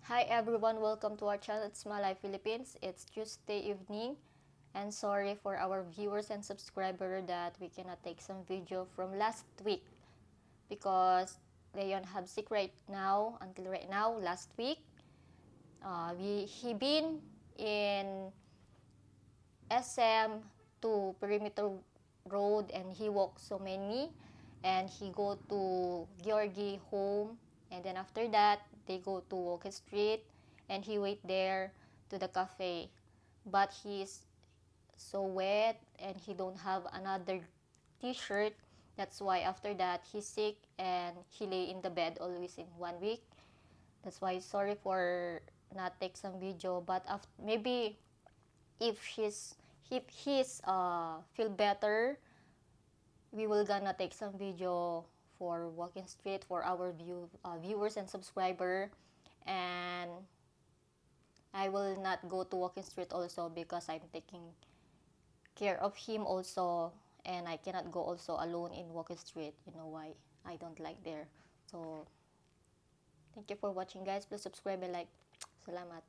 Hi everyone, welcome to our channel. It's Malay Philippines. It's Tuesday evening, and sorry for our viewers and subscribers that we cannot take some video from last week because Leon have sick right now until right now. Last week, he been in SM to Perimeter Road and he walked so many, and he go to Georgie home, and then after that they go to Walker Street and he wait there to the cafe, but he's so wet and he don't have another t-shirt. That's why after that he's sick and he lay in the bed always in 1 week. That's why sorry for not take some video, but after, maybe if he's feel better, we will gonna take some video for walking street for our viewers and subscriber. And I will not go to walking street also because I'm taking care of him also, and I cannot go also alone in walking street. You know why? I don't like there. So thank you for watching, guys. Please subscribe and like. Salamat.